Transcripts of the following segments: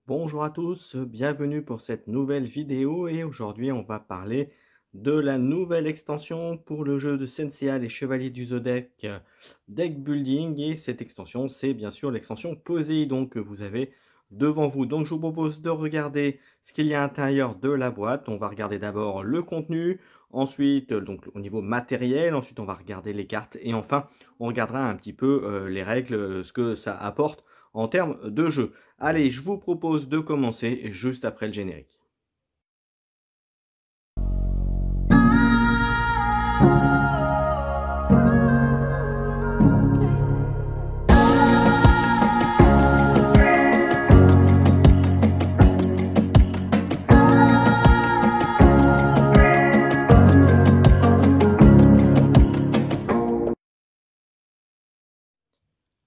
Bonjour à tous, bienvenue pour cette nouvelle vidéo et aujourd'hui on va parler de la nouvelle extension pour le jeu de Senseiya les Chevaliers du Zodiaque Deck Building, et cette extension c'est bien sûr l'extension Poséidon que vous avez devant vous. Donc je vous propose de regarder ce qu'il y a à l'intérieur de la boîte. On va regarder d'abord le contenu, ensuite donc au niveau matériel, ensuite on va regarder les cartes et enfin on regardera un petit peu les règles, ce que ça apporte en termes de jeu. Allez, je vous propose de commencer juste après le générique.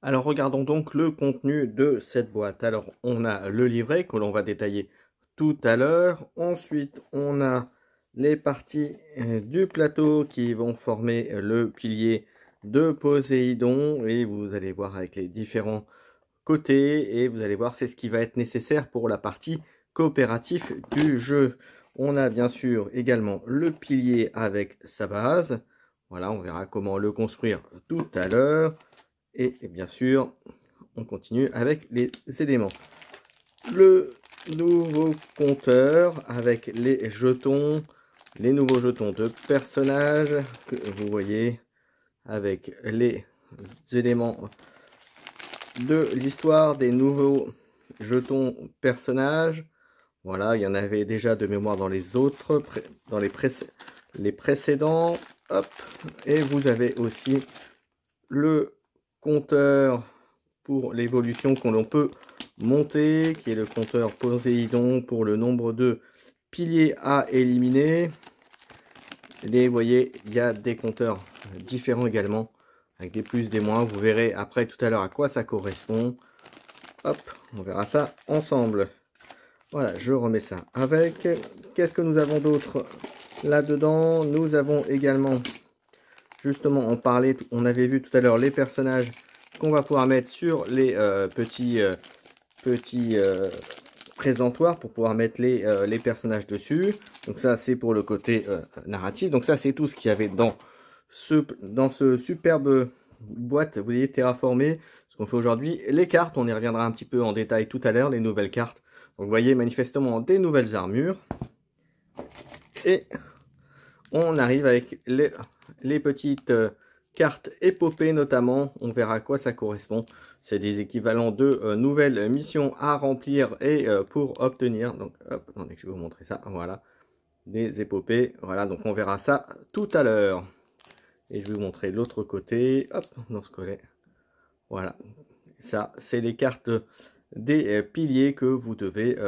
Alors regardons donc le contenu de cette boîte. Alors on a le livret que l'on va détailler tout à l'heure. Ensuite on a les parties du plateau qui vont former le pilier de Poséidon. Et vous allez voir avec les différents côtés. Et vous allez voir c'est ce qui va être nécessaire pour la partie coopérative du jeu. On a bien sûr également le pilier avec sa base. Voilà, on verra comment le construire tout à l'heure. Et bien sûr, on continue avec les éléments. Le nouveau compteur avec les jetons, les nouveaux jetons de personnages que vous voyez avec les éléments de l'histoire des nouveaux jetons personnages. Voilà, il y en avait déjà de mémoire dans les autres, dans les précédents. Hop, et vous avez aussi le compteur pour l'évolution qu'on peut monter, qui est le compteur Poséidon pour le nombre de piliers à éliminer. Et vous voyez, il y a des compteurs différents également, avec des plus, des moins. Vous verrez après tout à l'heure à quoi ça correspond. Hop, on verra ça ensemble. Voilà, je remets ça avec. Qu'est-ce que nous avons d'autre là-dedans? Nous avons également, justement, on avait vu tout à l'heure les personnages qu'on va pouvoir mettre sur les petits présentoirs pour pouvoir mettre les personnages dessus. Donc ça c'est pour le côté narratif. Donc ça c'est tout ce qu'il y avait dans ce superbe boîte, vous voyez, terraformé. Ce qu'on fait aujourd'hui, les cartes, on y reviendra un petit peu en détail tout à l'heure, les nouvelles cartes. Donc vous voyez manifestement des nouvelles armures. Et on arrive avec les petites cartes épopées notamment. On verra à quoi ça correspond. C'est des équivalents de nouvelles missions à remplir et pour obtenir. Donc hop, attendez que je vais vous montrer ça. Voilà, des épopées. Voilà, donc on verra ça tout à l'heure. Et je vais vous montrer l'autre côté. Hop, dans ce collet. Voilà, ça c'est les cartes des piliers que vous devez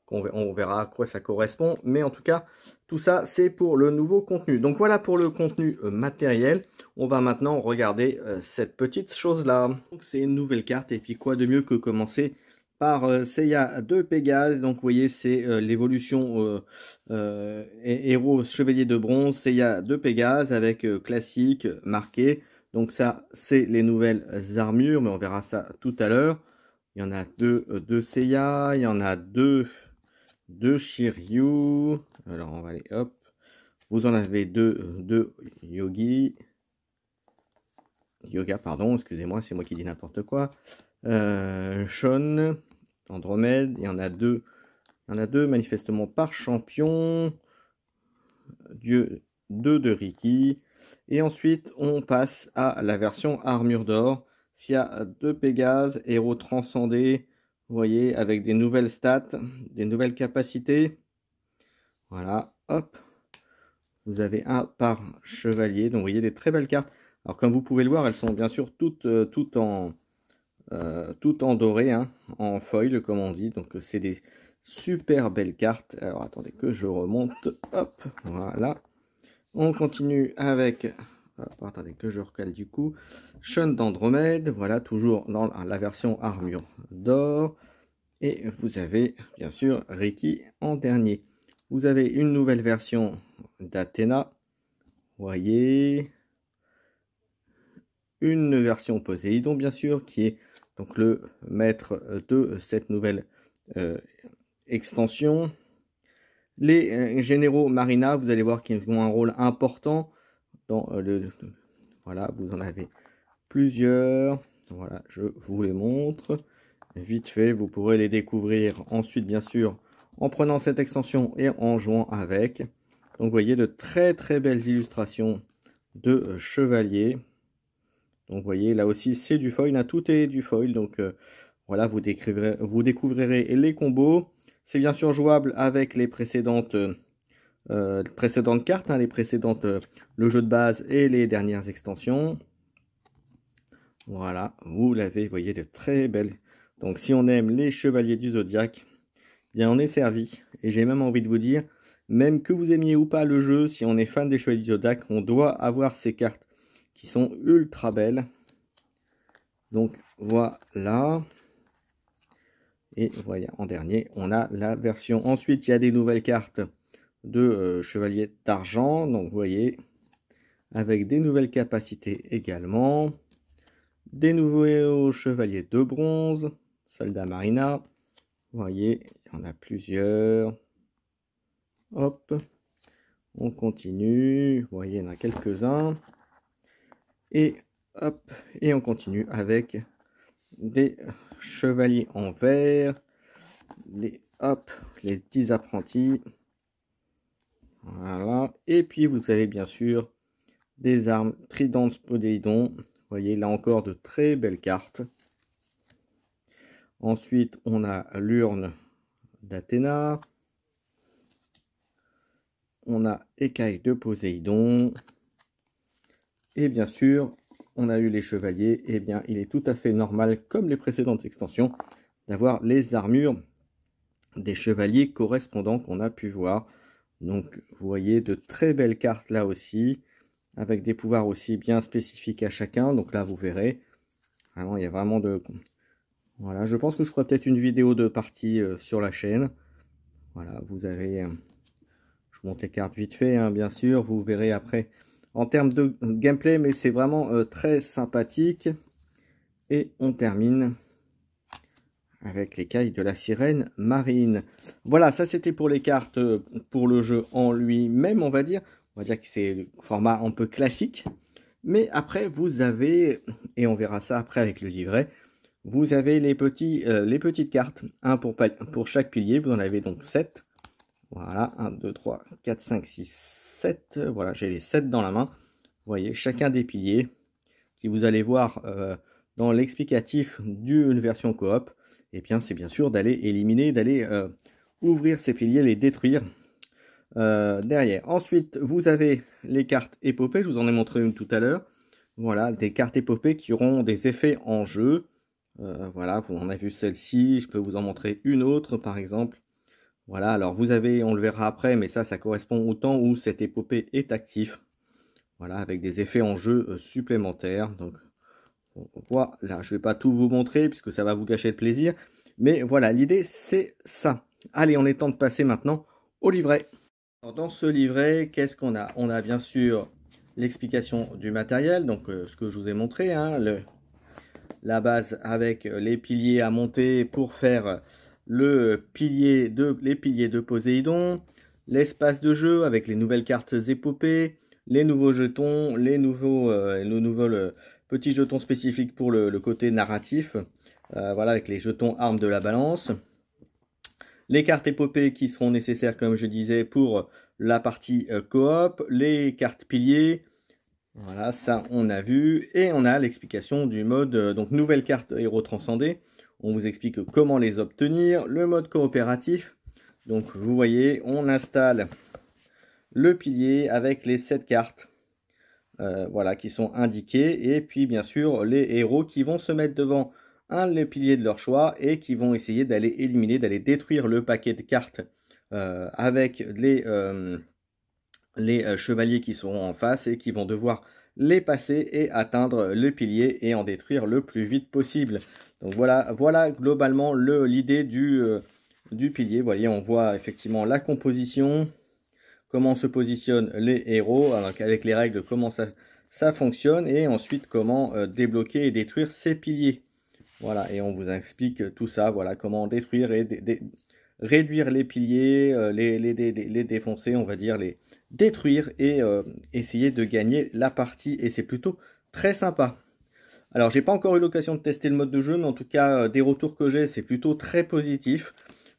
on verra à quoi ça correspond, mais en tout cas tout ça c'est pour le nouveau contenu. Donc voilà pour le contenu matériel. On va maintenant regarder cette petite chose là. Donc c'est une nouvelle carte, et puis quoi de mieux que commencer par Seiya de Pégase. Donc vous voyez c'est l'évolution héros chevalier de bronze Seiya de Pégase avec classique marqué. Donc ça c'est les nouvelles armures, mais on verra ça tout à l'heure. Il y en a deux Seiya, il y en a deux de Shiryu. Alors on va aller, hop. Vous en avez deux Yoga, pardon, excusez-moi, c'est moi qui dis n'importe quoi. Sean, Andromède, il y en a deux manifestement par champion. Deux de Ricky. Et ensuite, on passe à la version armure d'or. S'il y a deux Pégase, héros transcendé, vous voyez, avec des nouvelles stats, des nouvelles capacités. Voilà, hop. Vous avez un par chevalier. Donc, vous voyez des très belles cartes. Alors, comme vous pouvez le voir, elles sont bien sûr toutes en doré, hein, en foil, comme on dit. Donc, c'est des super belles cartes. Alors, attendez que je remonte. Hop, voilà. On continue avec... attendez que je recale du coup. Sean d'Andromède. Voilà, toujours dans la version armure d'or. Et vous avez, bien sûr, Ricky en dernier. Vous avez une nouvelle version d'Athéna. Voyez. Une version Poséidon, bien sûr, qui est donc le maître de cette nouvelle extensions. Les généraux Marina, vous allez voir qu'ils ont un rôle important dans voilà, vous en avez plusieurs. Voilà, je vous les montre. Vite fait, vous pourrez les découvrir ensuite, bien sûr, en prenant cette extension et en jouant avec. Donc, vous voyez de très très belles illustrations de chevaliers. Donc, vous voyez, là aussi, c'est du foil. Là, tout est du foil. Donc, voilà, vous découvrirez les combos. C'est bien sûr jouable avec les précédentes cartes, hein, les précédentes, le jeu de base et les dernières extensions. Voilà, vous l'avez, vous voyez, de très belles. Donc, si on aime les chevaliers du zodiaque, bien, on est servi. Et j'ai même envie de vous dire, même que vous aimiez ou pas le jeu, si on est fan des chevaliers du zodiaque, on doit avoir ces cartes qui sont ultra belles. Donc, voilà. Et voilà, en dernier, on a la version. Ensuite, il y a des nouvelles cartes de chevalier d'argent. Donc, vous voyez, avec des nouvelles capacités également. Des nouveaux chevaliers de bronze. Soldat Marina. Vous voyez, il y en a plusieurs. Hop. On continue. Vous voyez, il y en a quelques-uns. Et hop. Et on continue avec des chevaliers en vert. Les 10 apprentis. Voilà. Et puis vous avez bien sûr des armes Trident Poséidon. Vous voyez là encore de très belles cartes. Ensuite on a l'urne d'Athéna. On a écaille de Poséidon. Et bien sûr on a eu les chevaliers. Et bien il est tout à fait normal, comme les précédentes extensions, d'avoir les armures des chevaliers correspondants qu'on a pu voir. Donc vous voyez de très belles cartes là aussi, avec des pouvoirs aussi bien spécifiques à chacun. Donc là vous verrez, vraiment il y a vraiment de... Voilà, je pense que je ferai peut-être une vidéo de partie sur la chaîne. Voilà, vous avez... je vous montre les cartes vite fait, hein, bien sûr. Vous verrez après en termes de gameplay, mais c'est vraiment très sympathique. Et on termine avec l'écaille de la sirène marine. Voilà, ça c'était pour les cartes, pour le jeu en lui-même, on va dire. On va dire que c'est le format un peu classique. Mais après, vous avez, et on verra ça après avec le livret, vous avez les petites cartes. Un pour chaque pilier, vous en avez donc 7. Voilà, 1, 2, 3, 4, 5, 6, 7. Voilà, j'ai les 7 dans la main. Vous voyez, chacun des piliers, qui vous allez voir dans l'explicatif d'une version coop. Et bien, c'est bien sûr d'aller éliminer, d'aller ouvrir ces piliers, les détruire derrière. Ensuite, vous avez les cartes épopées. Je vous en ai montré une tout à l'heure. Voilà, des cartes épopées qui auront des effets en jeu. Voilà, vous en avez vu celle-ci. Je peux vous en montrer une autre, par exemple. Voilà, alors vous avez, on le verra après, mais ça correspond au temps où cette épopée est active. Voilà, avec des effets en jeu supplémentaires. Donc, voilà, je ne vais pas tout vous montrer puisque ça va vous gâcher le plaisir. Mais voilà, l'idée c'est ça. Allez, on est temps de passer maintenant au livret. Alors, dans ce livret, qu'est-ce qu'on a? On a bien sûr l'explication du matériel, donc ce que je vous ai montré, hein, la base avec les piliers à monter pour faire les piliers de Poséidon, l'espace de jeu avec les nouvelles cartes épopées, les nouveaux jetons, les nouveaux petits jetons spécifiques pour le côté narratif. Voilà, avec les jetons armes de la balance. Les cartes épopées qui seront nécessaires, comme je disais, pour la partie coop. Les cartes piliers. Voilà, ça on a vu. Et on a l'explication du mode, donc nouvelle carte héros transcendé. On vous explique comment les obtenir. Le mode coopératif. Donc vous voyez, on installe le pilier avec les 7 cartes. Voilà, qui sont indiquées. Et puis bien sûr, les héros qui vont se mettre devant les piliers de leur choix et qui vont essayer d'aller éliminer, d'aller détruire le paquet de cartes avec les chevaliers qui seront en face et qui vont devoir les passer et atteindre le pilier et en détruire le plus vite possible. Donc voilà globalement l'idée du pilier. Vous voyez, on voit effectivement la composition, comment se positionnent les héros, avec les règles, comment ça fonctionne, et ensuite comment débloquer et détruire ces piliers. Voilà, et on vous explique tout ça, voilà, comment détruire et réduire les piliers, les défoncer, on va dire, les détruire et essayer de gagner la partie. Et c'est plutôt très sympa. Alors, j'ai pas encore eu l'occasion de tester le mode de jeu, mais en tout cas, des retours que j'ai, c'est plutôt très positif.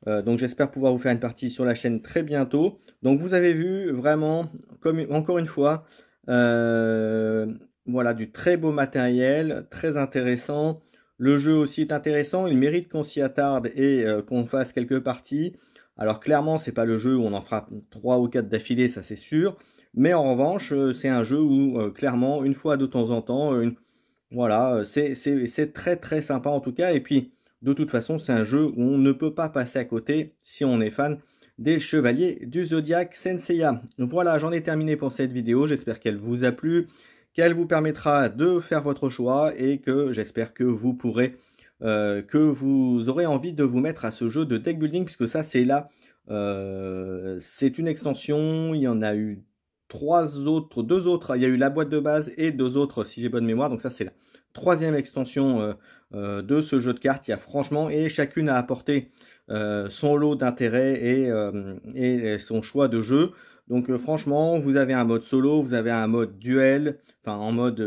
Donc, j'espère pouvoir vous faire une partie sur la chaîne très bientôt. Donc, vous avez vu vraiment, comme encore une fois, voilà, du très beau matériel, très intéressant. Le jeu aussi est intéressant, il mérite qu'on s'y attarde et qu'on fasse quelques parties. Alors clairement, c'est pas le jeu où on en fera 3 ou 4 d'affilée, ça c'est sûr. Mais en revanche, c'est un jeu où clairement, une fois de temps en temps, voilà, c'est très très sympa en tout cas. Et puis, de toute façon, c'est un jeu où on ne peut pas passer à côté si on est fan des Chevaliers du Zodiaque Senseiya. Voilà, j'en ai terminé pour cette vidéo. J'espère qu'elle vous a plu, qu'elle vous permettra de faire votre choix et que j'espère que vous pourrez, que vous aurez envie de vous mettre à ce jeu de deck building, puisque ça, c'est là, c'est une extension. Il y en a eu deux autres. Il y a eu la boîte de base et deux autres, si j'ai bonne mémoire. Donc ça, c'est la troisième extension de ce jeu de cartes. Il y a franchement, et chacune a apporté son lot d'intérêt et son choix de jeu. Donc franchement, vous avez un mode solo, vous avez un mode duel, enfin en mode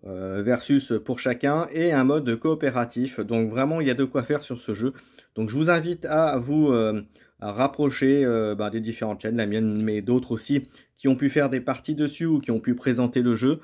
versus pour chacun, et un mode coopératif. Donc vraiment, il y a de quoi faire sur ce jeu. Donc je vous invite à vous à rapprocher des différentes chaînes, la mienne, mais d'autres aussi, qui ont pu faire des parties dessus ou qui ont pu présenter le jeu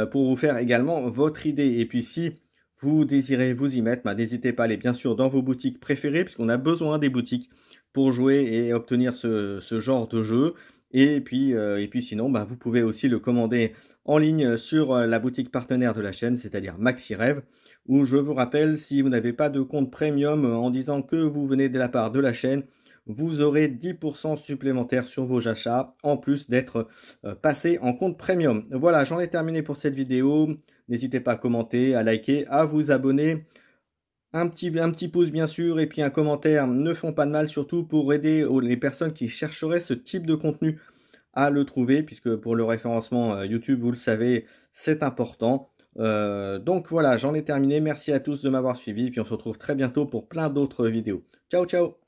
pour vous faire également votre idée. Et puis si vous désirez vous y mettre, n'hésitez pas à aller bien sûr dans vos boutiques préférées, puisqu'on a besoin des boutiques pour jouer et obtenir ce genre de jeu. Et puis sinon, vous pouvez aussi le commander en ligne sur la boutique partenaire de la chaîne, c'est-à-dire MaxiRêve, où je vous rappelle, si vous n'avez pas de compte premium en disant que vous venez de la part de la chaîne, vous aurez 10% supplémentaire sur vos achats, en plus d'être passé en compte premium. Voilà, j'en ai terminé pour cette vidéo. N'hésitez pas à commenter, à liker, à vous abonner. Un petit pouce bien sûr et puis un commentaire ne font pas de mal, surtout pour aider les personnes qui chercheraient ce type de contenu à le trouver, puisque pour le référencement YouTube, vous le savez, c'est important. Donc voilà, j'en ai terminé. Merci à tous de m'avoir suivi, puis on se retrouve très bientôt pour plein d'autres vidéos. Ciao, ciao!